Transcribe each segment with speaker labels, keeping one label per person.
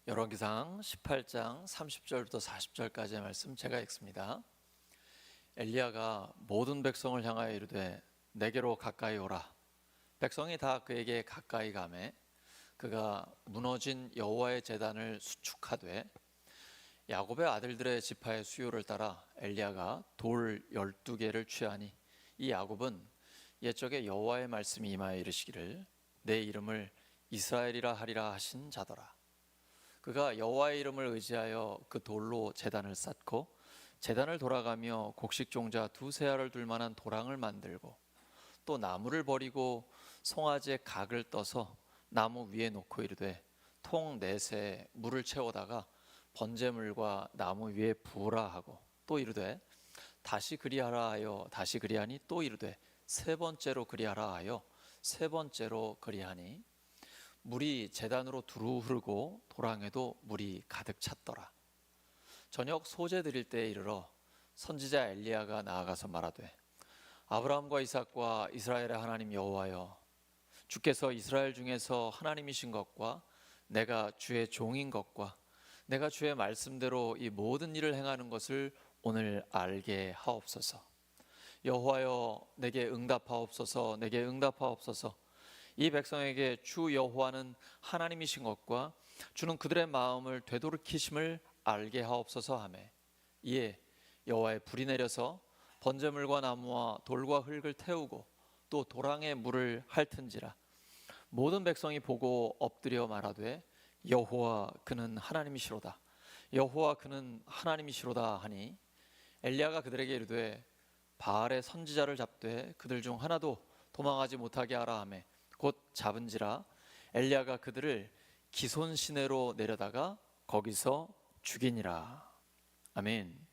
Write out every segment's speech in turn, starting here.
Speaker 1: 열왕기상 18장 30절부터 40절까지의 말씀 제가 읽습니다. 엘리야가 모든 백성을 향하여 이르되 내게로 가까이 오라. 백성이 다 그에게 가까이 가매 그가 무너진 여호와의 제단을 수축하되 야곱의 아들들의 지파의 수요를 따라 엘리야가 돌 12개를 취하니 이 야곱은 옛적에 여호와의 말씀이 임하여 이르시기를 내 이름을 이스라엘이라 하리라 하신 자더라. 그가 여호와의 이름을 의지하여 그 돌로 제단을 쌓고 제단을 돌아가며 곡식종자 두세 알을 둘 만한 도랑을 만들고 또 나무를 버리고 송아지의 각을 떠서 나무 위에 놓고 이르되 통 넷에 물을 채우다가 번제물과 나무 위에 부으라 하고 또 이르되 다시 그리하라 하여 다시 그리하니 또 이르되 세 번째로 그리하라 하여 세 번째로 그리하니 물이 제단으로 두루 흐르고 도랑에도 물이 가득 찼더라. 저녁 소제 드릴 때에 이르러 선지자 엘리야가 나아가서 말하되 아브라함과 이삭과 이스라엘의 하나님 여호와여, 주께서 이스라엘 중에서 하나님이신 것과 내가 주의 종인 것과 내가 주의 말씀대로 이 모든 일을 행하는 것을 오늘 알게 하옵소서. 여호와여, 내게 응답하옵소서. 내게 응답하옵소서. 이 백성에게 주 여호와는 하나님이신 것과 주는 그들의 마음을 되돌이키심을 알게 하옵소서 하매 이에 여호와의 불이 내려서 번제물과 나무와 돌과 흙을 태우고 또 도랑에 물을 핥은지라 모든 백성이 보고 엎드려 말하되 여호와 그는 하나님이시로다. 여호와 그는 하나님이시로다 하니 엘리야가 그들에게 이르되 바알의 선지자를 잡되 그들 중 하나도 도망하지 못하게 하라 하매 곧 잡은지라 엘리야가 그들을 기손 시내로 내려다가 거기서 죽이니라. 아멘.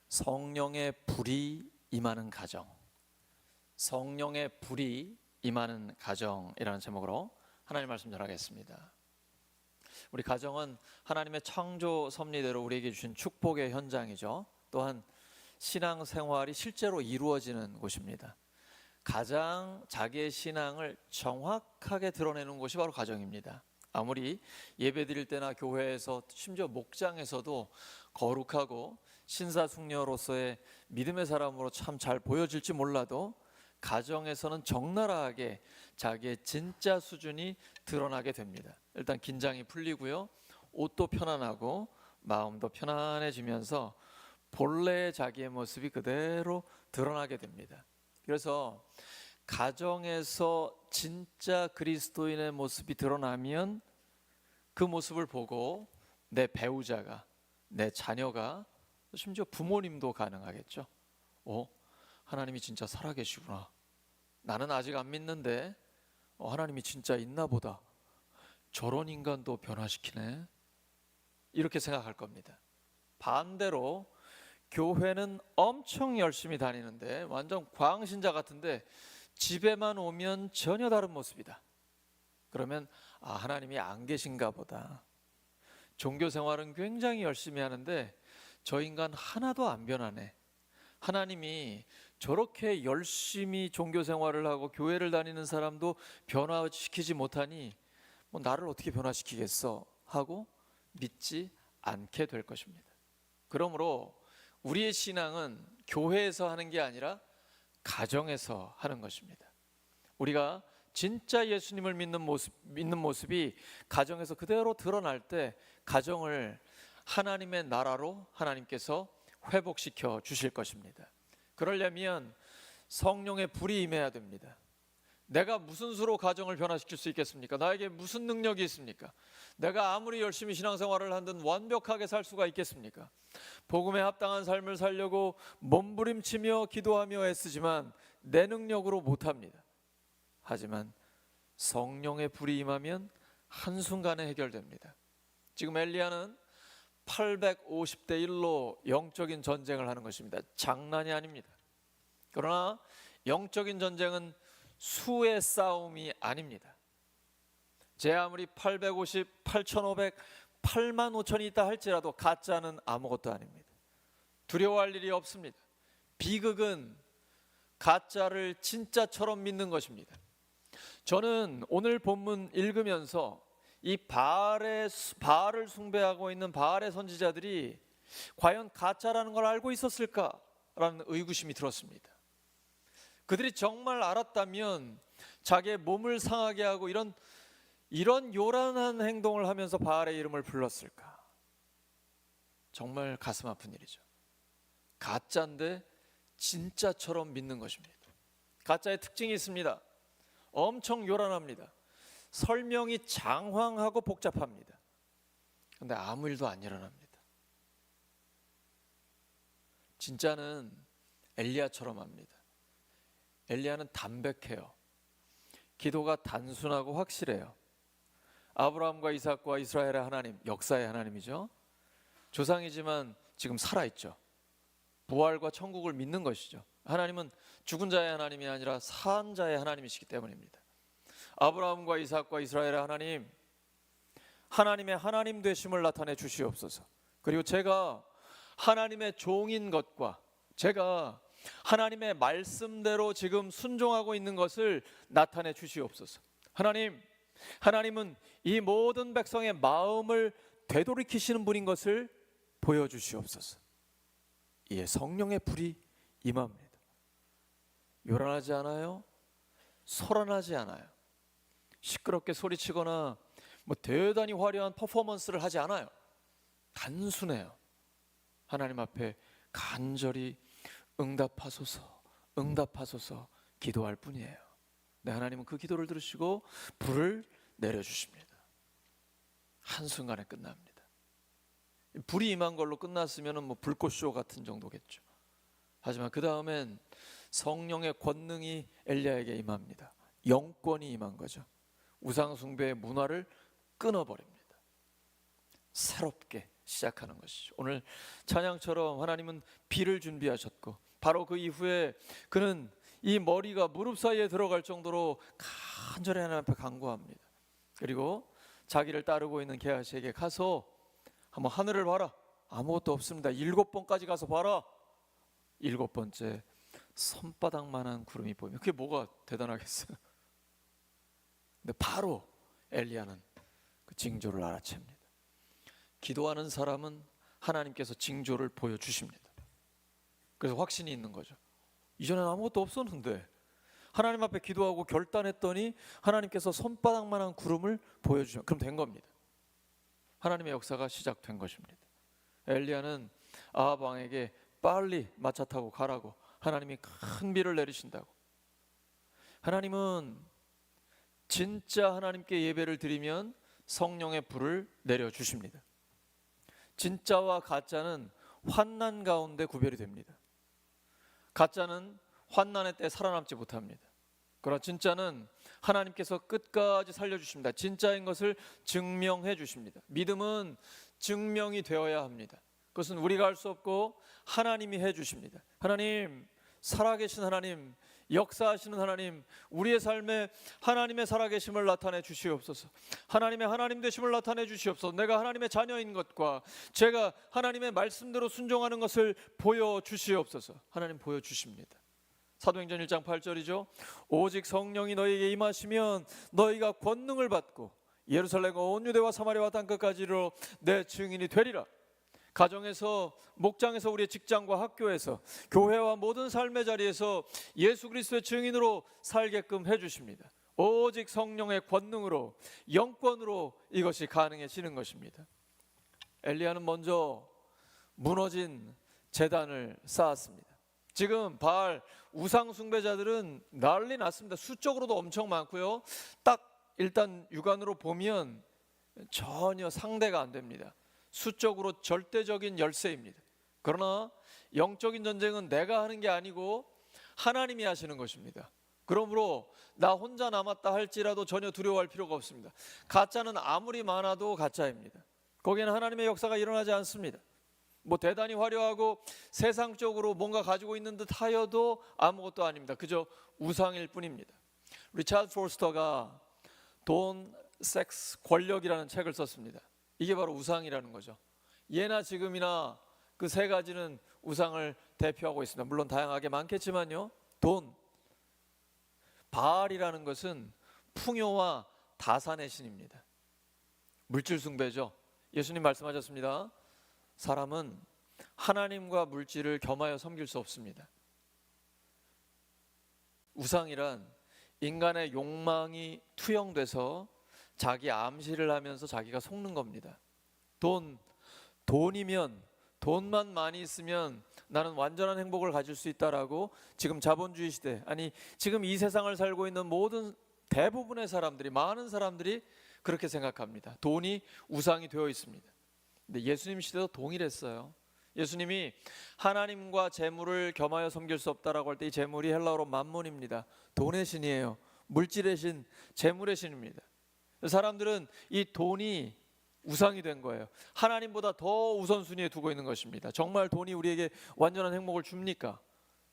Speaker 1: 성령의 불이 임하는 가정, 성령의 불이 임하는 가정이라는 제목으로 하나님 말씀 전하겠습니다. 우리 가정은 하나님의 창조 섭리대로 우리에게 주신 축복의 현장이죠. 또한 신앙생활이 실제로 이루어지는 곳입니다. 가장 자기의 신앙을 정확하게 드러내는 곳이 바로 가정입니다. 아무리 예배 드릴 때나 교회에서 심지어 목장에서도 거룩하고 신사숙녀로서의 믿음의 사람으로 참 잘 보여질지 몰라도 가정에서는 적나라하게 자기의 진짜 수준이 드러나게 됩니다. 일단 긴장이 풀리고요, 옷도 편안하고 마음도 편안해지면서 본래의 자기의 모습이 그대로 드러나게 됩니다. 그래서 가정에서 진짜 그리스도인의 모습이 드러나면 그 모습을 보고 내 배우자가, 내 자녀가, 심지어 부모님도 가능하겠죠. 하나님이 진짜 살아계시구나. 나는 아직 안 믿는데 하나님이 진짜 있나 보다. 저런 인간도 변화시키네. 이렇게 생각할 겁니다. 반대로 교회는 엄청 열심히 다니는데 완전 광신자 같은데 집에만 오면 전혀 다른 모습이다. 그러면 하나님이 안 계신가 보다. 종교 생활은 굉장히 열심히 하는데 저 인간 하나도 안 변하네. 하나님이 저렇게 열심히 종교 생활을 하고 교회를 다니는 사람도 변화시키지 못하니 나를 어떻게 변화시키겠어 하고 믿지 않게 될 것입니다. 그러므로 우리의 신앙은 교회에서 하는 게 아니라 가정에서 하는 것입니다. 우리가 진짜 예수님을 믿는 모습이 가정에서 그대로 드러날 때 가정을 하나님의 나라로 하나님께서 회복시켜 주실 것입니다. 그러려면 성령의 불이 임해야 됩니다. 내가 무슨 수로 가정을 변화시킬 수 있겠습니까? 나에게 무슨 능력이 있습니까? 내가 아무리 열심히 신앙생활을 하든 완벽하게 살 수가 있겠습니까? 복음에 합당한 삶을 살려고 몸부림치며 기도하며 애쓰지만 내 능력으로 못합니다. 하지만 성령의 불이 임하면 한순간에 해결됩니다. 지금 엘리야는 850대 1로 영적인 전쟁을 하는 것입니다. 장난이 아닙니다. 그러나 영적인 전쟁은 수의 싸움이 아닙니다. 제 아무리 850, 8500, 8만 5천이 있다 할지라도 가짜는 아무것도 아닙니다. 두려워할 일이 없습니다. 비극은 가짜를 진짜처럼 믿는 것입니다. 저는 오늘 본문 읽으면서 이 바알을 숭배하고 있는 바알의 선지자들이 과연 가짜라는 걸 알고 있었을까라는 의구심이 들었습니다. 그들이 정말 알았다면 자기의 몸을 상하게 하고 이런 요란한 행동을 하면서 바알의 이름을 불렀을까? 정말 가슴 아픈 일이죠. 가짜인데 진짜처럼 믿는 것입니다. 가짜의 특징이 있습니다. 엄청 요란합니다. 설명이 장황하고 복잡합니다. 그런데 아무 일도 안 일어납니다. 진짜는 엘리야처럼 합니다. 엘리야는 담백해요. 기도가 단순하고 확실해요. 아브라함과 이삭과 이스라엘의 하나님, 역사의 하나님이죠. 조상이지만 지금 살아있죠. 부활과 천국을 믿는 것이죠. 하나님은 죽은 자의 하나님이 아니라 산 자의 하나님이시기 때문입니다. 아브라함과 이삭과 이스라엘의 하나님, 하나님의 하나님 되심을 나타내 주시옵소서. 그리고 제가 하나님의 종인 것과 제가 하나님의 말씀대로 지금 순종하고 있는 것을 나타내 주시옵소서. 하나님은 이 모든 백성의 마음을 되돌이키시는 분인 것을 보여주시옵소서. 이에 성령의 불이 임합니다. 요란하지 않아요. 소란하지 않아요. 시끄럽게 소리치거나 대단히 화려한 퍼포먼스를 하지 않아요. 단순해요. 하나님 앞에 간절히 응답하소서 기도할 뿐이에요. 네, 하나님은 그 기도를 들으시고 불을 내려주십니다. 한순간에 끝납니다. 불이 임한 걸로 끝났으면 불꽃쇼 같은 정도겠죠. 하지만 그 다음엔 성령의 권능이 엘리야에게 임합니다. 영권이 임한 거죠. 우상숭배의 문화를 끊어버립니다. 새롭게 시작하는 것이죠. 오늘 찬양처럼 하나님은 비를 준비하셨고 바로 그 이후에 그는 이 머리가 무릎 사이에 들어갈 정도로 간절히 하나님 앞에 간구합니다. 그리고 자기를 따르고 있는 게하시에게 가서 한번 하늘을 봐라. 아무것도 없습니다. 7번까지 가서 봐라. 7번째 손바닥만한 구름이 보이면 그게 뭐가 대단하겠어요. 근데 바로 엘리야는 그 징조를 알아챕니다. 기도하는 사람은 하나님께서 징조를 보여주십니다. 그래서 확신이 있는 거죠. 이전엔 아무것도 없었는데 하나님 앞에 기도하고 결단했더니 하나님께서 손바닥만한 구름을 보여주셔. 그럼 된 겁니다. 하나님의 역사가 시작된 것입니다. 엘리야는 아합 왕에게 빨리 마차 타고 가라고 하나님이 큰 비를 내리신다고. 하나님은 진짜 하나님께 예배를 드리면 성령의 불을 내려주십니다. 진짜와 가짜는 환난 가운데 구별이 됩니다. 가짜는 환난의 때 살아남지 못합니다. 그러나 진짜는 하나님께서 끝까지 살려주십니다. 진짜인 것을 증명해 주십니다. 믿음은 증명이 되어야 합니다. 그것은 우리가 할 수 없고 하나님이 해 주십니다. 하나님, 살아계신 하나님, 역사하시는 하나님, 우리의 삶에 하나님의 살아계심을 나타내 주시옵소서. 하나님의 하나님 되심을 나타내 주시옵소서. 내가 하나님의 자녀인 것과 제가 하나님의 말씀대로 순종하는 것을 보여주시옵소서. 하나님 보여주십니다. 사도행전 1장 8절이죠. 오직 성령이 너희에게 임하시면 너희가 권능을 받고 예루살렘과 온 유대와 사마리아와 땅끝까지로 내 증인이 되리라. 가정에서, 목장에서, 우리의 직장과 학교에서, 교회와 모든 삶의 자리에서 예수 그리스도의 증인으로 살게끔 해주십니다. 오직 성령의 권능으로, 영권으로 이것이 가능해지는 것입니다. 엘리야는 먼저 무너진 제단을 쌓았습니다. 지금 바알 우상 숭배자들은 난리 났습니다. 수적으로도 엄청 많고요. 딱 일단 육안으로 보면 전혀 상대가 안 됩니다. 수적으로 절대적인 열세입니다. 그러나 영적인 전쟁은 내가 하는 게 아니고 하나님이 하시는 것입니다. 그러므로 나 혼자 남았다 할지라도 전혀 두려워할 필요가 없습니다. 가짜는 아무리 많아도 가짜입니다. 거기에는 하나님의 역사가 일어나지 않습니다. 대단히 화려하고 세상적으로 뭔가 가지고 있는 듯 하여도 아무것도 아닙니다. 그저 우상일 뿐입니다. 리차드 포스터가 돈, 섹스, 권력이라는 책을 썼습니다. 이게 바로 우상이라는 거죠. 예나 지금이나 그 세 가지는 우상을 대표하고 있습니다. 물론 다양하게 많겠지만요. 돈, 바알이라는 것은 풍요와 다산의 신입니다. 물질 숭배죠. 예수님 말씀하셨습니다. 사람은 하나님과 물질을 겸하여 섬길 수 없습니다. 우상이란 인간의 욕망이 투영돼서 자기 암시를 하면서 자기가 속는 겁니다. 돈이면, 돈만 많이 있으면 나는 완전한 행복을 가질 수 있다라고 지금 자본주의 시대, 아니 지금 이 세상을 살고 있는 모든 대부분의 사람들이, 많은 사람들이 그렇게 생각합니다. 돈이 우상이 되어 있습니다. 근데 예수님 시대도 동일했어요. 예수님이 하나님과 재물을 겸하여 섬길 수 없다라고 할 때 이 재물이 헬라어로 맘몬입니다. 돈의 신이에요. 물질의 신, 재물의 신입니다. 사람들은 이 돈이 우상이 된 거예요. 하나님보다 더 우선순위에 두고 있는 것입니다. 정말 돈이 우리에게 완전한 행복을 줍니까?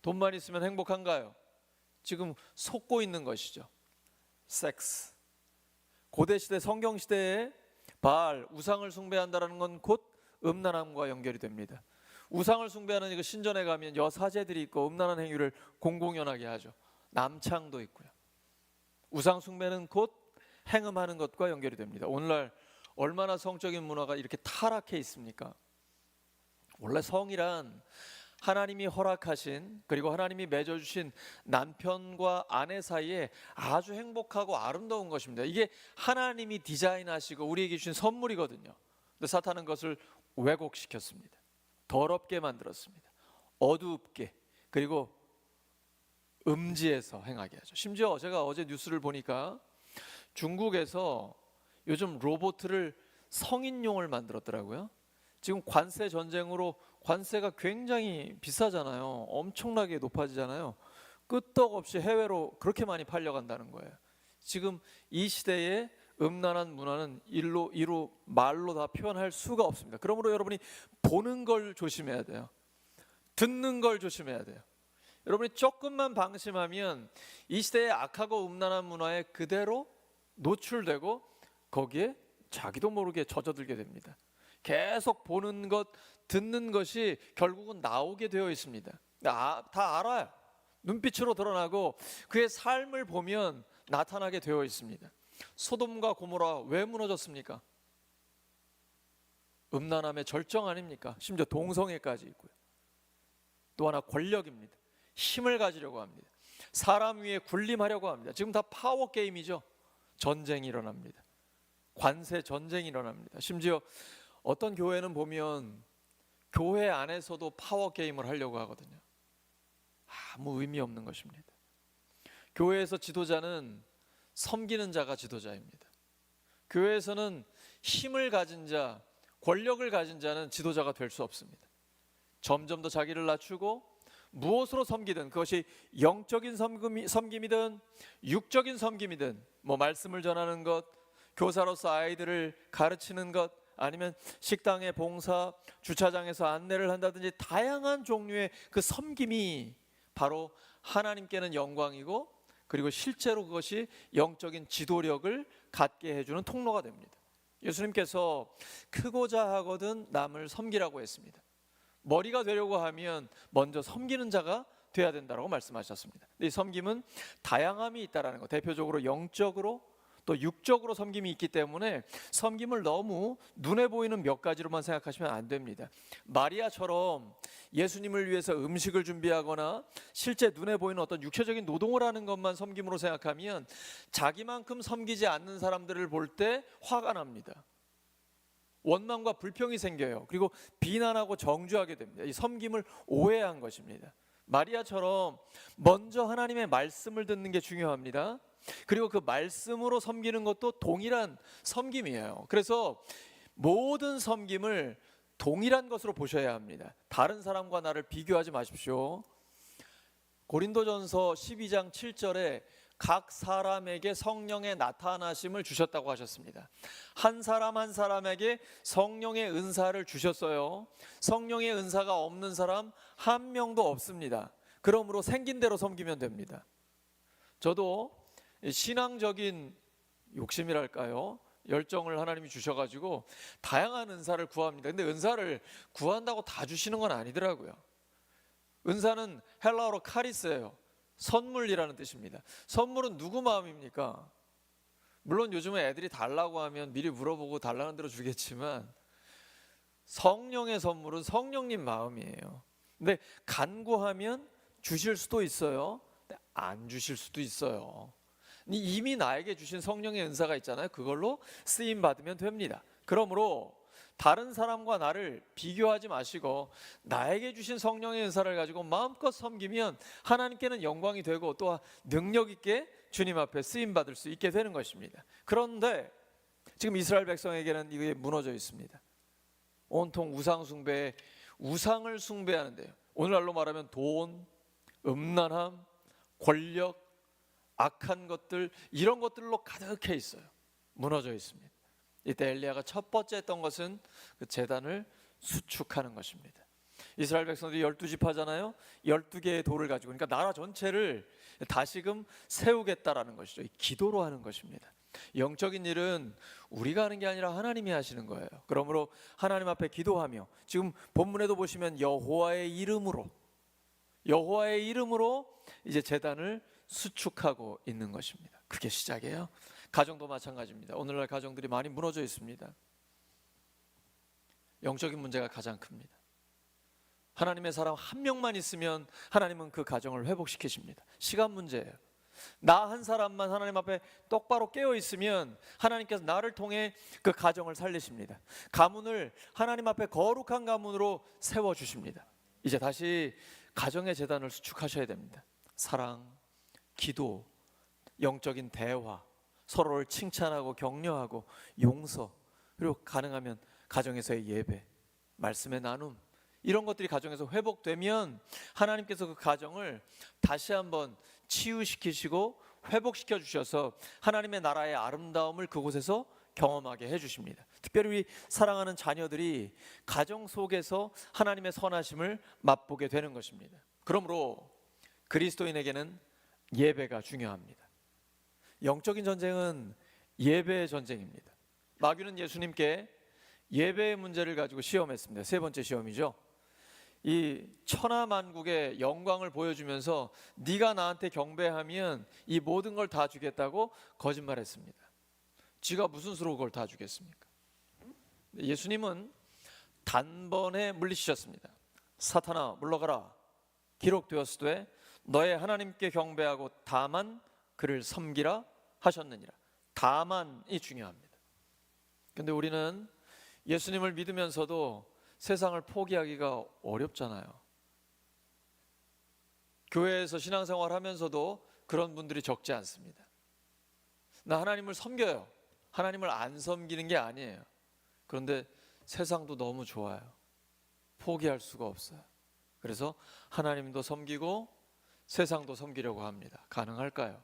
Speaker 1: 돈만 있으면 행복한가요? 지금 속고 있는 것이죠. 섹스. 고대시대 성경시대에 바알, 우상을 숭배한다는 건 곧 음란함과 연결이 됩니다. 우상을 숭배하는 이거 신전에 가면 여사제들이 있고 음란한 행위를 공공연하게 하죠. 남창도 있고요. 우상 숭배는 곧 행음하는 것과 연결이 됩니다. 오늘날 얼마나 성적인 문화가 이렇게 타락해 있습니까? 원래 성이란 하나님이 허락하신, 그리고 하나님이 맺어주신 남편과 아내 사이에 아주 행복하고 아름다운 것입니다. 이게 하나님이 디자인하시고 우리에게 주신 선물이거든요. 근데 사탄은 그것을 왜곡시켰습니다. 더럽게 만들었습니다. 어둡게, 그리고 음지에서 행하게 하죠. 심지어 제가 어제 뉴스를 보니까 중국에서 요즘 로봇을 성인용을 만들었더라고요. 지금 관세 전쟁으로 관세가 굉장히 비싸잖아요. 엄청나게 높아지잖아요. 끄떡없이 해외로 그렇게 많이 팔려간다는 거예요. 지금 이 시대에 음란한 문화는 이로 말로 다 표현할 수가 없습니다. 그러므로 여러분이 보는 걸 조심해야 돼요. 듣는 걸 조심해야 돼요. 여러분이 조금만 방심하면 이 시대의 악하고 음란한 문화에 그대로 노출되고 거기에 자기도 모르게 젖어들게 됩니다. 계속 보는 것, 듣는 것이 결국은 나오게 되어 있습니다. 다 알아요. 눈빛으로 드러나고 그의 삶을 보면 나타나게 되어 있습니다. 소돔과 고모라 왜 무너졌습니까? 음란함의 절정 아닙니까? 심지어 동성애까지 있고요. 또 하나 권력입니다. 힘을 가지려고 합니다. 사람 위에 군림하려고 합니다. 지금 다 파워 게임이죠. 전쟁이 일어납니다. 관세 전쟁이 일어납니다. 심지어 어떤 교회는 보면 교회 안에서도 파워 게임을 하려고 하거든요. 아무 의미 없는 것입니다. 교회에서 지도자는 섬기는 자가 지도자입니다. 교회에서는 힘을 가진 자, 권력을 가진 자는 지도자가 될 수 없습니다. 점점 더 자기를 낮추고 무엇으로 섬기든, 그것이 영적인 섬김이든 육적인 섬김이든, 말씀을 전하는 것, 교사로서 아이들을 가르치는 것, 아니면 식당의 봉사, 주차장에서 안내를 한다든지 다양한 종류의 그 섬김이 바로 하나님께는 영광이고, 그리고 실제로 그것이 영적인 지도력을 갖게 해주는 통로가 됩니다. 예수님께서 크고자 하거든 남을 섬기라고 했습니다. 머리가 되려고 하면 먼저 섬기는 자가 돼야 된다고 말씀하셨습니다. 이 섬김은 다양함이 있다는 것, 대표적으로 영적으로 또 육적으로 섬김이 있기 때문에 섬김을 너무 눈에 보이는 몇 가지로만 생각하시면 안 됩니다. 마리아처럼 예수님을 위해서 음식을 준비하거나 실제 눈에 보이는 어떤 육체적인 노동을 하는 것만 섬김으로 생각하면 자기만큼 섬기지 않는 사람들을 볼 때 화가 납니다. 원망과 불평이 생겨요. 그리고 비난하고 정죄하게 됩니다. 이 섬김을 오해한 것입니다. 마리아처럼 먼저 하나님의 말씀을 듣는 게 중요합니다. 그리고 그 말씀으로 섬기는 것도 동일한 섬김이에요. 그래서 모든 섬김을 동일한 것으로 보셔야 합니다. 다른 사람과 나를 비교하지 마십시오. 고린도전서 12장 7절에 각 사람에게 성령의 나타나심을 주셨다고 하셨습니다. 한 사람 한 사람에게 성령의 은사를 주셨어요. 성령의 은사가 없는 사람 한 명도 없습니다. 그러므로 생긴 대로 섬기면 됩니다. 저도 신앙적인 욕심이랄까요? 열정을 하나님이 주셔가지고 다양한 은사를 구합니다. 근데 은사를 구한다고 다 주시는 건 아니더라고요. 은사는 헬라어로 카리스예요. 선물이라는 뜻입니다. 선물은 누구 마음입니까? 물론 요즘은 애들이 달라고 하면 미리 물어보고 달라는 대로 주겠지만 성령의 선물은 성령님 마음이에요. 근데 간구하면 주실 수도 있어요. 근데 안 주실 수도 있어요. 이미 나에게 주신 성령의 은사가 있잖아요. 그걸로 쓰임 받으면 됩니다. 그러므로 다른 사람과 나를 비교하지 마시고 나에게 주신 성령의 은사를 가지고 마음껏 섬기면 하나님께는 영광이 되고 또 능력 있게 주님 앞에 쓰임 받을 수 있게 되는 것입니다. 그런데 지금 이스라엘 백성에게는 이게 무너져 있습니다. 온통 우상 숭배에 우상을 숭배하는데요. 오늘날로 말하면 돈, 음란함, 권력, 악한 것들, 이런 것들로 가득해 있어요. 무너져 있습니다. 이때 엘리야가 첫 번째 했던 것은 그 제단을 수축하는 것입니다. 이스라엘 백성들이 12지파잖아요. 12개의 돌을 가지고, 그러니까 나라 전체를 다시금 세우겠다라는 것이죠. 기도로 하는 것입니다. 영적인 일은 우리가 하는 게 아니라 하나님이 하시는 거예요. 그러므로 하나님 앞에 기도하며, 지금 본문에도 보시면 여호와의 이름으로 이제 제단을 수축하고 있는 것입니다. 그게 시작이에요. 가정도 마찬가지입니다. 오늘날 가정들이 많이 무너져 있습니다. 영적인 문제가 가장 큽니다. 하나님의 사람 한 명만 있으면 하나님은 그 가정을 회복시키십니다. 시간 문제예요. 나 한 사람만 하나님 앞에 똑바로 깨어 있으면 하나님께서 나를 통해 그 가정을 살리십니다. 가문을 하나님 앞에 거룩한 가문으로 세워주십니다. 이제 다시 가정의 재단을 수축하셔야 됩니다. 사랑, 기도, 영적인 대화, 서로를 칭찬하고 격려하고 용서, 그리고 가능하면 가정에서의 예배, 말씀의 나눔, 이런 것들이 가정에서 회복되면 하나님께서 그 가정을 다시 한번 치유시키시고 회복시켜 주셔서 하나님의 나라의 아름다움을 그곳에서 경험하게 해주십니다. 특별히 우리 사랑하는 자녀들이 가정 속에서 하나님의 선하심을 맛보게 되는 것입니다. 그러므로 그리스도인에게는 예배가 중요합니다. 영적인 전쟁은 예배의 전쟁입니다. 마귀는 예수님께 예배의 문제를 가지고 시험했습니다. 세 번째 시험이죠. 이 천하만국의 영광을 보여주면서 네가 나한테 경배하면 이 모든 걸 다 주겠다고 거짓말했습니다. 지가 무슨 수로 그걸 다 주겠습니까? 예수님은 단번에 물리치셨습니다. 사탄아 물러가라. 기록되었으되 너의 하나님께 경배하고 다만 그를 섬기라 하셨느니라. 다만이 중요합니다. 그런데 우리는 예수님을 믿으면서도 세상을 포기하기가 어렵잖아요. 교회에서 신앙생활 하면서도 그런 분들이 적지 않습니다. 나 하나님을 섬겨요. 하나님을 안 섬기는 게 아니에요. 그런데 세상도 너무 좋아요. 포기할 수가 없어요. 그래서 하나님도 섬기고 세상도 섬기려고 합니다. 가능할까요?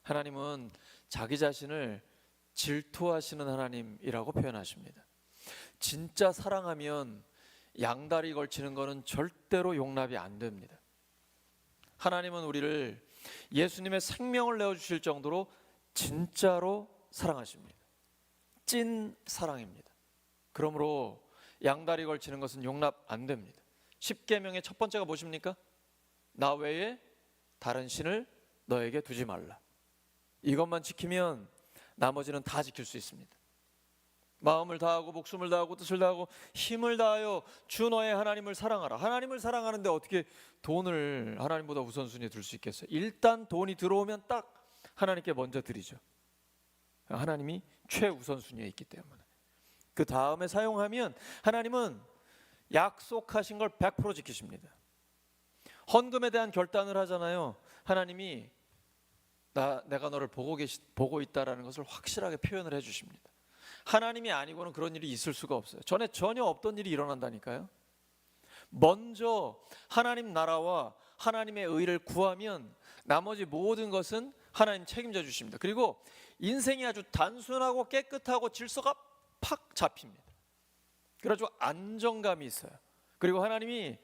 Speaker 1: 하나님은 자기 자신을 질투하시는 하나님이라고 표현하십니다. 진짜 사랑하면 양다리 걸치는 것은 절대로 용납이 안 됩니다. 하나님은 우리를 예수님의 생명을 내어주실 정도로 진짜로 사랑하십니다. 찐 사랑입니다. 그러므로 양다리 걸치는 것은 용납 안 됩니다. 10계명의 첫 번째가 무엇입니까? 나 외에 다른 신을 너에게 두지 말라. 이것만 지키면 나머지는 다 지킬 수 있습니다. 마음을 다하고 목숨을 다하고 뜻을 다하고 힘을 다하여 주 너의 하나님을 사랑하라. 하나님을 사랑하는데 어떻게 돈을 하나님보다 우선순위에 둘 수 있겠어요? 일단 돈이 들어오면 딱 하나님께 먼저 드리죠. 하나님이 최우선순위에 있기 때문에. 그 다음에 사용하면 하나님은 약속하신 걸 100% 지키십니다. 헌금에 대한 결단을 하잖아요. 하나님이 내가 너를 보고 있다라는 것을 확실하게 표현을 해주십니다. 하나님이 아니고는 그런 일이 있을 수가 없어요. 전에 전혀 없던 일이 일어난다니까요. 먼저 하나님 나라와 하나님의 의를 구하면 나머지 모든 것은 하나님 책임져 주십니다. 그리고 인생이 아주 단순하고 깨끗하고 질서가 팍 잡힙니다. 그래가지고 안정감이 있어요. 그리고 하나님이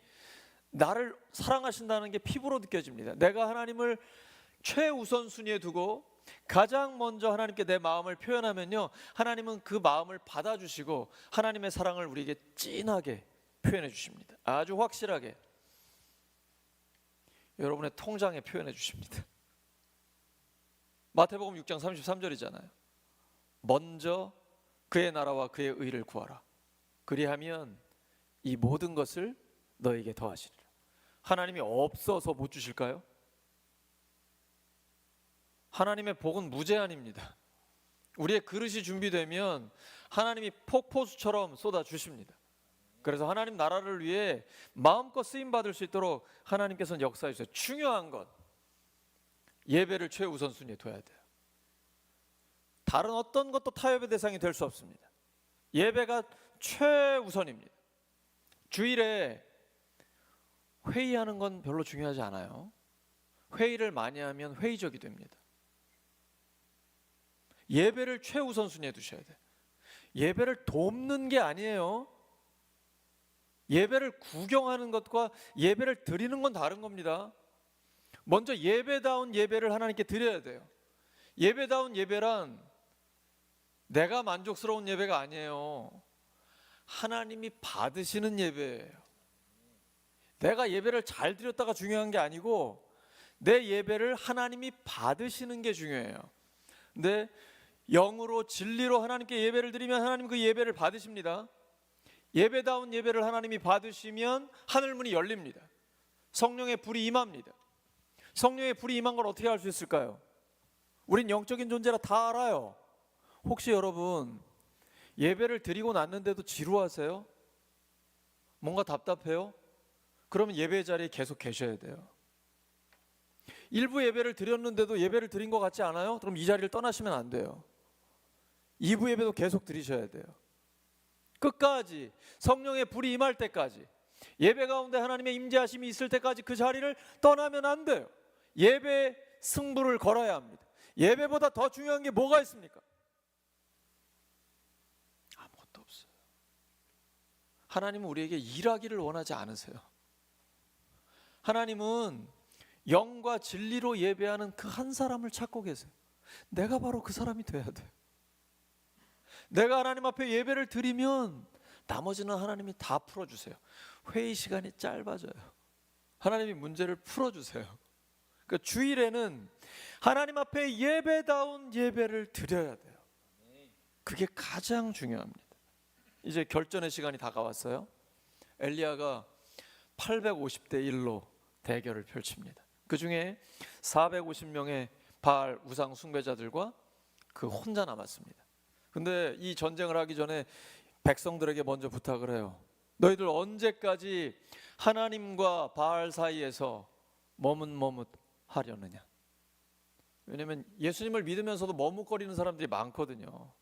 Speaker 1: 나를 사랑하신다는 게 피부로 느껴집니다. 내가 하나님을 최우선순위에 두고 가장 먼저 하나님께 내 마음을 표현하면요, 하나님은 그 마음을 받아주시고 하나님의 사랑을 우리에게 진하게 표현해 주십니다. 아주 확실하게 여러분의 통장에 표현해 주십니다. 마태복음 6장 33절이잖아요. 먼저 그의 나라와 그의 의를 구하라. 그리하면 이 모든 것을 너에게 더하시리라. 하나님이 없어서 못 주실까요? 하나님의 복은 무제한입니다. 우리의 그릇이 준비되면 하나님이 폭포수처럼 쏟아 주십니다. 그래서 하나님 나라를 위해 마음껏 쓰임 받을 수 있도록 하나님께서는 역사해 주세요. 중요한 건 예배를 최우선순위에 둬야 돼요. 다른 어떤 것도 타협의 대상이 될 수 없습니다. 예배가 최우선입니다. 주일에 회의하는 건 별로 중요하지 않아요. 회의를 많이 하면 회의적이 됩니다. 예배를 최우선순위에 두셔야 돼요. 예배를 돕는 게 아니에요. 예배를 구경하는 것과 예배를 드리는 건 다른 겁니다. 먼저 예배다운 예배를 하나님께 드려야 돼요. 예배다운 예배란 내가 만족스러운 예배가 아니에요. 하나님이 받으시는 예배예요. 내가 예배를 잘 드렸다가 중요한 게 아니고 내 예배를 하나님이 받으시는 게 중요해요. 근데 영으로 진리로 하나님께 예배를 드리면 하나님 그 예배를 받으십니다. 예배다운 예배를 하나님이 받으시면 하늘문이 열립니다. 성령의 불이 임합니다. 성령의 불이 임한 걸 어떻게 알 수 있을까요? 우린 영적인 존재라 다 알아요. 혹시 여러분 예배를 드리고 났는데도 지루하세요? 뭔가 답답해요? 그러면 예배 자리에 계속 계셔야 돼요. 일부 예배를 드렸는데도 예배를 드린 것 같지 않아요? 그럼 이 자리를 떠나시면 안 돼요. 2부 예배도 계속 드리셔야 돼요. 끝까지 성령의 불이 임할 때까지, 예배 가운데 하나님의 임재하심이 있을 때까지 그 자리를 떠나면 안 돼요. 예배 승부를 걸어야 합니다. 예배보다 더 중요한 게 뭐가 있습니까? 아무것도 없어요. 하나님은 우리에게 일하기를 원하지 않으세요. 하나님은 영과 진리로 예배하는 그 한 사람을 찾고 계세요. 내가 바로 그 사람이 돼야 돼요. 내가 하나님 앞에 예배를 드리면 나머지는 하나님이 다 풀어주세요. 회의 시간이 짧아져요. 하나님이 문제를 풀어주세요. 그러니까 주일에는 하나님 앞에 예배다운 예배를 드려야 돼요. 그게 가장 중요합니다. 이제 결전의 시간이 다가왔어요. 엘리야가 850대 1로 대결을 펼칩니다. 그 중에 450명의 바알 우상 숭배자들과 그 혼자 남았습니다. 근데 이 전쟁을 하기 전에 백성들에게 먼저 부탁을 해요. 너희들 언제까지 하나님과 바알 사이에서 머뭇머뭇하려느냐. 왜냐하면 예수님을 믿으면서도 머뭇거리는 사람들이 많거든요.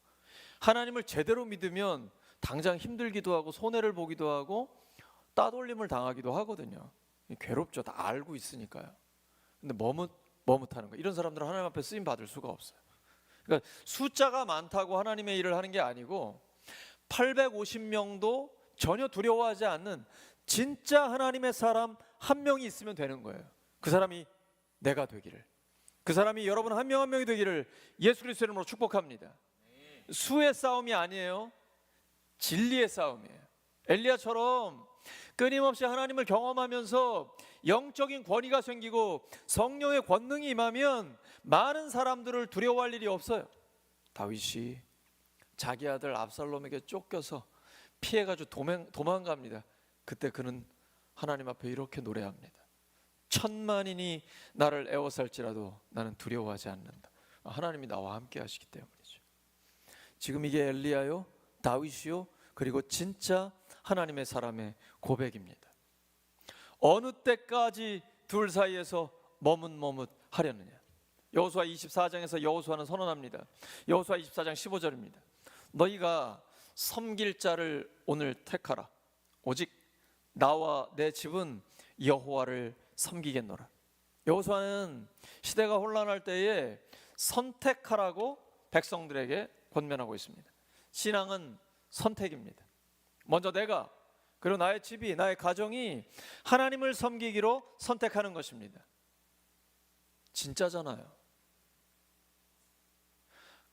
Speaker 1: 하나님을 제대로 믿으면 당장 힘들기도 하고 손해를 보기도 하고 따돌림을 당하기도 하거든요. 괴롭죠. 다 알고 있으니까요. 근데 머뭇하는 거예요. 이런 사람들은 하나님 앞에 쓰임 받을 수가 없어요. 그러니까 숫자가 많다고 하나님의 일을 하는 게 아니고 850명도 전혀 두려워하지 않는 진짜 하나님의 사람 한 명이 있으면 되는 거예요. 그 사람이 내가 되기를, 그 사람이 여러분 한 명 한 명이 되기를 예수 그리스도 이름으로 축복합니다. 수의 싸움이 아니에요. 진리의 싸움이에요. 엘리야처럼 끊임없이 하나님을 경험하면서 영적인 권위가 생기고 성령의 권능이 임하면 많은 사람들을 두려워할 일이 없어요. 다윗이 자기 아들 압살롬에게 쫓겨서 피해가지고 도망갑니다. 그때 그는 하나님 앞에 이렇게 노래합니다. 천만인이 나를 에워쌀지라도 나는 두려워하지 않는다. 하나님이 나와 함께 하시기 때문이죠. 지금 이게 엘리야요, 다윗이요, 그리고 진짜 하나님의 사람의 고백입니다. 어느 때까지 둘 사이에서 머뭇머뭇하려느냐. 여호수아 24장에서 여호수아는 선언합니다. 여호수아 24장 15절입니다. 너희가 섬길 자를 오늘 택하라. 오직 나와 내 집은 여호와를 섬기겠노라. 여호수아는 시대가 혼란할 때에 선택하라고 백성들에게 권면하고 있습니다. 신앙은 선택입니다. 먼저 내가, 그리고 나의 집이, 나의 가정이 하나님을 섬기기로 선택하는 것입니다. 진짜잖아요.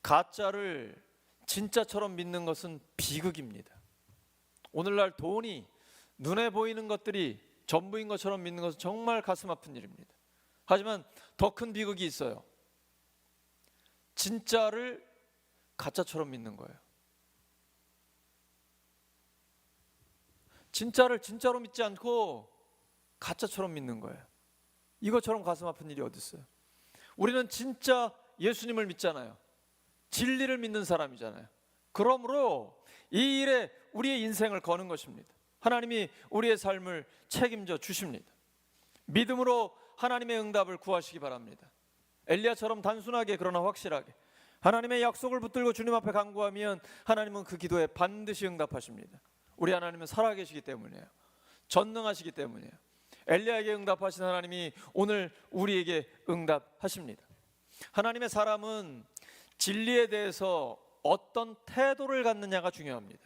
Speaker 1: 가짜를 진짜처럼 믿는 것은 비극입니다. 오늘날 돈이, 눈에 보이는 것들이 전부인 것처럼 믿는 것은 정말 가슴 아픈 일입니다. 하지만 더 큰 비극이 있어요. 진짜를 가짜처럼 믿는 거예요. 진짜를 진짜로 믿지 않고 가짜처럼 믿는 거예요. 이것처럼 가슴 아픈 일이 어디 있어요? 우리는 진짜 예수님을 믿잖아요. 진리를 믿는 사람이잖아요. 그러므로 이 일에 우리의 인생을 거는 것입니다. 하나님이 우리의 삶을 책임져 주십니다. 믿음으로 하나님의 응답을 구하시기 바랍니다. 엘리야처럼 단순하게 그러나 확실하게 하나님의 약속을 붙들고 주님 앞에 간구하면 하나님은 그 기도에 반드시 응답하십니다. 우리 하나님은 살아계시기 때문이에요. 전능하시기 때문이에요. 엘리야에게 응답하신 하나님이 오늘 우리에게 응답하십니다. 하나님의 사람은 진리에 대해서 어떤 태도를 갖느냐가 중요합니다.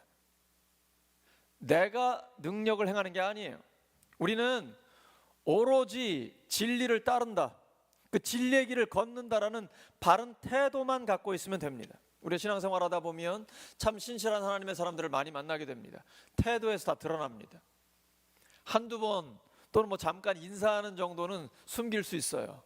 Speaker 1: 내가 능력을 행하는 게 아니에요. 우리는 오로지 진리를 따른다, 그 진리의 길을 걷는다라는 바른 태도만 갖고 있으면 됩니다. 우리 신앙생활 하다 보면 참 신실한 하나님의 사람들을 많이 만나게 됩니다. 태도에서 다 드러납니다. 한두 번 또는 잠깐 인사하는 정도는 숨길 수 있어요.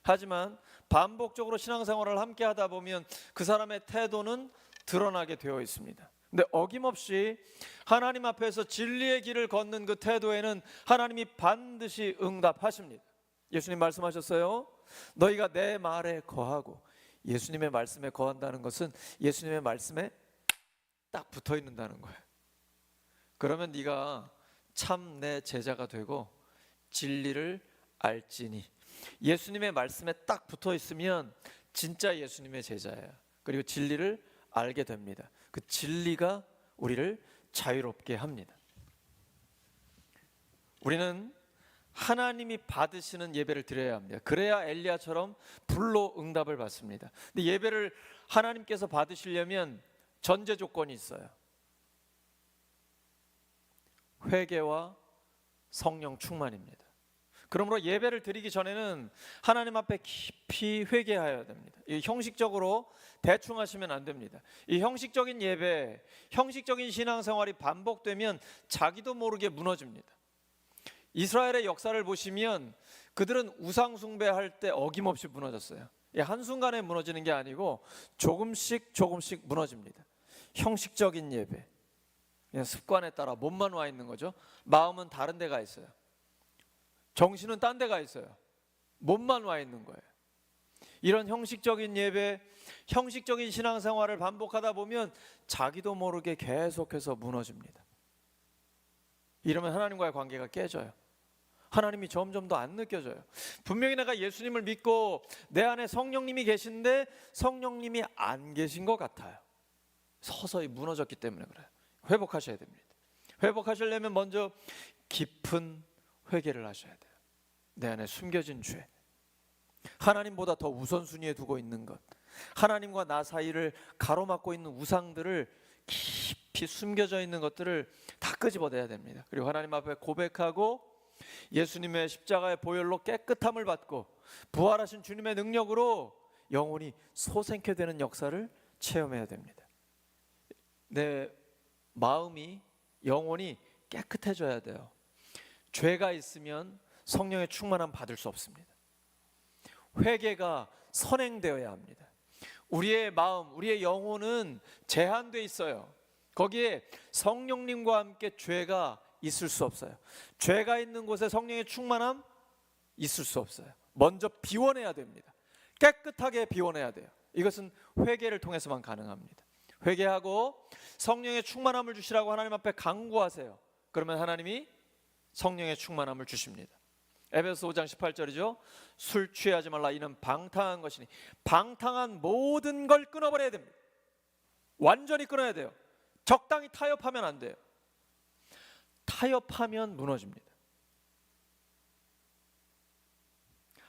Speaker 1: 하지만 반복적으로 신앙생활을 함께 하다 보면 그 사람의 태도는 드러나게 되어 있습니다. 근데 어김없이 하나님 앞에서 진리의 길을 걷는 그 태도에는 하나님이 반드시 응답하십니다. 예수님 말씀하셨어요. 너희가 내 말에 거하고, 예수님의 말씀에 거한다는 것은 예수님의 말씀에 딱 붙어 있는다는 거예요. 그러면 네가 참 내 제자가 되고 진리를 알지니. 예수님의 말씀에 딱 붙어 있으면 진짜 예수님의 제자예요. 그리고 진리를 알게 됩니다. 그 진리가 우리를 자유롭게 합니다. 우리는 하나님이 받으시는 예배를 드려야 합니다. 그래야 엘리야처럼 불로 응답을 받습니다. 근데 예배를 하나님께서 받으시려면 전제 조건이 있어요. 회개와 성령 충만입니다. 그러므로 예배를 드리기 전에는 하나님 앞에 깊이 회개하여야 됩니다. 이 형식적으로 대충 하시면 안 됩니다. 이 형식적인 예배, 형식적인 신앙생활이 반복되면 자기도 모르게 무너집니다. 이스라엘의 역사를 보시면 그들은 우상 숭배할 때 어김없이 무너졌어요. 한순간에 무너지는 게 아니고 조금씩 무너집니다. 형식적인 예배, 그냥 습관에 따라 몸만 와 있는 거죠. 마음은 다른 데가 있어요. 정신은 딴 데가 있어요. 몸만 와 있는 거예요. 이런 형식적인 예배, 형식적인 신앙생활을 반복하다 보면 자기도 모르게 계속해서 무너집니다. 이러면 하나님과의 관계가 깨져요. 하나님이 점점 더 안 느껴져요. 분명히 내가 예수님을 믿고 내 안에 성령님이 계신데 성령님이 안 계신 것 같아요. 서서히 무너졌기 때문에 그래요. 회복하셔야 됩니다. 회복하시려면 먼저 깊은 회개를 하셔야 돼요. 내 안에 숨겨진 죄, 하나님보다 더 우선순위에 두고 있는 것, 하나님과 나 사이를 가로막고 있는 우상들을 깊이 숨겨져 있는 것들을 다 끄집어내야 됩니다. 그리고 하나님 앞에 고백하고 예수님의 십자가의 보혈로 깨끗함을 받고 부활하신 주님의 능력으로 영혼이 소생케 되는 역사를 체험해야 됩니다. 내 마음이, 영혼이 깨끗해져야 돼요. 죄가 있으면 성령의 충만함 받을 수 없습니다. 회개가 선행되어야 합니다. 우리의 마음, 우리의 영혼은 제한되어 있어요. 거기에 성령님과 함께 죄가 있을 수 없어요. 죄가 있는 곳에 성령의 충만함 있을 수 없어요. 먼저 비워내야 됩니다. 깨끗하게 비워내야 돼요. 이것은 회개를 통해서만 가능합니다. 회개하고 성령의 충만함을 주시라고 하나님 앞에 간구하세요. 그러면 하나님이 성령의 충만함을 주십니다. 에베소 5장 18절이죠. 술 취하지 말라, 이는 방탕한 것이니. 방탕한 모든 걸 끊어버려야 됩니다. 완전히 끊어야 돼요. 적당히 타협하면 안 돼요. 타협하면 무너집니다.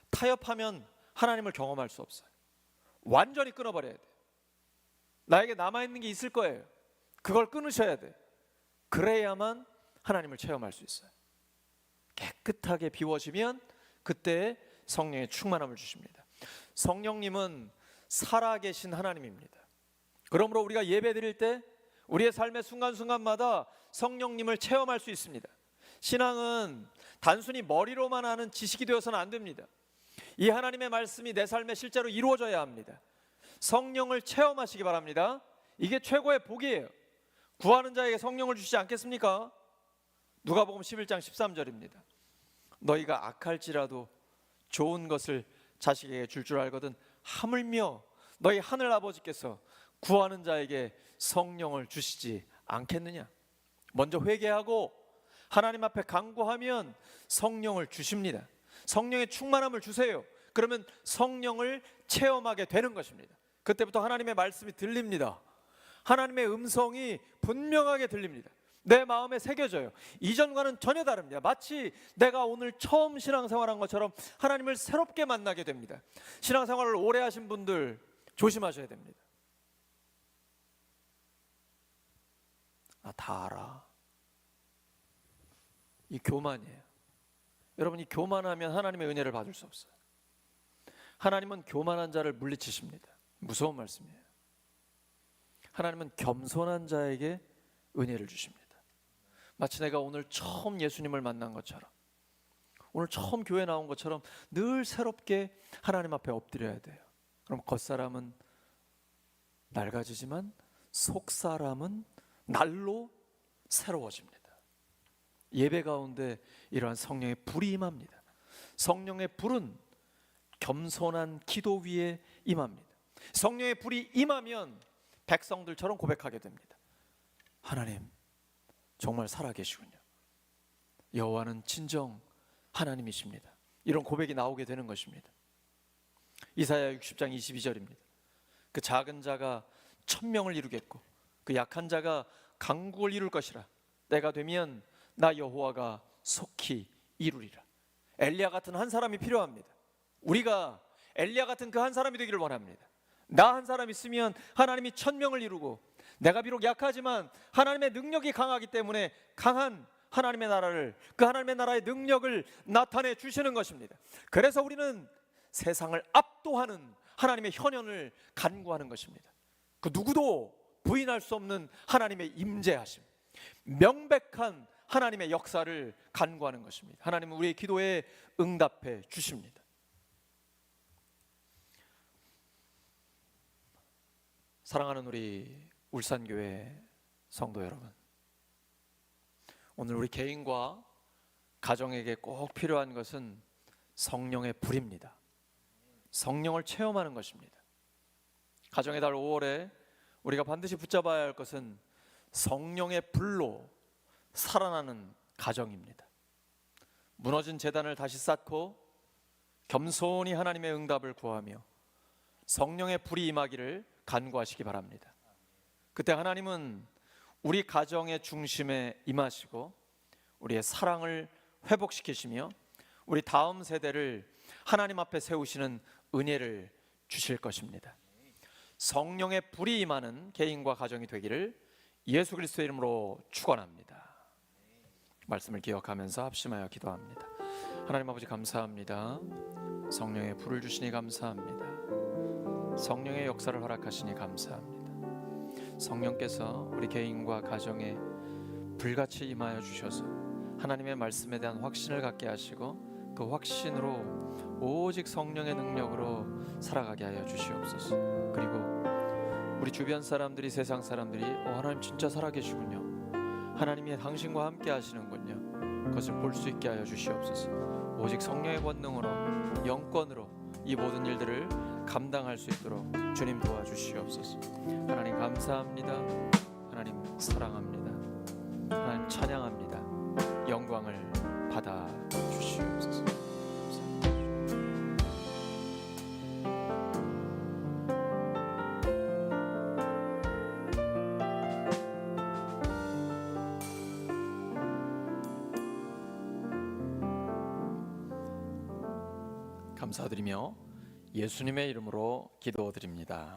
Speaker 1: 타협하면 하나님을 경험할 수 없어요. 완전히 끊어버려야 돼요. 나에게 남아있는 게 있을 거예요. 그걸 끊으셔야 돼요. 그래야만 하나님을 체험할 수 있어요. 깨끗하게 비워지면 그때 성령의 충만함을 주십니다. 성령님은 살아계신 하나님입니다. 그러므로 우리가 예배 드릴 때 우리의 삶의 순간순간마다 성령님을 체험할 수 있습니다. 신앙은 단순히 머리로만 하는 지식이 되어서는 안 됩니다. 이 하나님의 말씀이 내 삶에 실제로 이루어져야 합니다. 성령을 체험하시기 바랍니다. 이게 최고의 복이에요. 구하는 자에게 성령을 주시지 않겠습니까? 누가복음 11장 13절입니다. 너희가 악할지라도 좋은 것을 자식에게 줄 알거든 하물며 너희 하늘 아버지께서 구하는 자에게 성령을 주시지 않겠느냐. 먼저 회개하고 하나님 앞에 간구하면 성령을 주십니다. 성령의 충만함을 주세요. 그러면 성령을 체험하게 되는 것입니다. 그때부터 하나님의 말씀이 들립니다. 하나님의 음성이 분명하게 들립니다. 내 마음에 새겨져요. 이전과는 전혀 다릅니다. 마치 내가 오늘 처음 신앙생활한 것처럼 하나님을 새롭게 만나게 됩니다. 신앙생활을 오래 하신 분들 조심하셔야 됩니다. 다 알아. 이 교만이에요. 여러분, 이 교만하면 하나님의 은혜를 받을 수 없어요. 하나님은 교만한 자를 물리치십니다. 무서운 말씀이에요. 하나님은 겸손한 자에게 은혜를 주십니다. 마치 내가 오늘 처음 예수님을 만난 것처럼, 오늘 처음 교회 나온 것처럼 늘 새롭게 하나님 앞에 엎드려야 돼요. 그럼 겉사람은 낡아지지만 속사람은 날로 새로워집니다. 예배 가운데 이러한 성령의 불이 임합니다. 성령의 불은 겸손한 기도 위에 임합니다. 성령의 불이 임하면 백성들처럼 고백하게 됩니다. 하나님 정말 살아계시군요. 여호와는 진정 하나님이십니다. 이런 고백이 나오게 되는 것입니다. 이사야 60장 22절입니다. 그 작은 자가 천명을 이루겠고 그 약한 자가 강국을 이룰 것이라. 때가 되면 나 여호와가 속히 이루리라. 엘리야 같은 한 사람이 필요합니다. 우리가 엘리야 같은 그 한 사람이 되기를 원합니다. 나 한 사람 있으면 하나님이 천명을 이루고, 내가 비록 약하지만 하나님의 능력이 강하기 때문에 강한 하나님의 나라를, 그 하나님의 나라의 능력을 나타내 주시는 것입니다. 그래서 우리는 세상을 압도하는 하나님의 현현을 간구하는 것입니다. 그 누구도 부인할 수 없는 하나님의 임재하심, 명백한 하나님의 역사를 간구하는 것입니다. 하나님은 우리의 기도에 응답해 주십니다. 사랑하는 우리 울산교회 성도 여러분, 오늘 우리 개인과 가정에게 꼭 필요한 것은 성령의 불입니다. 성령을 체험하는 것입니다. 가정의 달 5월에 우리가 반드시 붙잡아야 할 것은 성령의 불로 살아나는 가정입니다. 무너진 제단을 다시 쌓고 겸손히 하나님의 응답을 구하며 성령의 불이 임하기를 간구하시기 바랍니다. 그때 하나님은 우리 가정의 중심에 임하시고 우리의 사랑을 회복시키시며 우리 다음 세대를 하나님 앞에 세우시는 은혜를 주실 것입니다. 성령의 불이 임하는 개인과 가정이 되기를 예수 그리스도의 이름으로 축원합니다. 말씀을 기억하면서 합심하여 기도합니다. 하나님 아버지 감사합니다. 성령의 불을 주시니 감사합니다. 성령의 역사를 허락하시니 감사합니다. 성령께서 우리 개인과 가정에 불같이 임하여 주셔서 하나님의 말씀에 대한 확신을 갖게 하시고 그 확신으로 오직 성령의 능력으로 살아가게 하여 주시옵소서. 그리고 우리 주변 사람들이, 세상 사람들이 하나님 진짜 살아계시군요, 하나님이 당신과 함께 하시는군요, 그것을 볼 수 있게 하여 주시옵소서. 오직 성령의 권능으로, 영권으로 이 모든 일들을 감당할 수 있도록 주님 도와주시옵소서. 하나님 감사합니다. 하나님 사랑합니다. 하나님 찬양합니다. 영광을 받아 주시옵소서. 감사드리며 예수님의 이름으로 기도드립니다.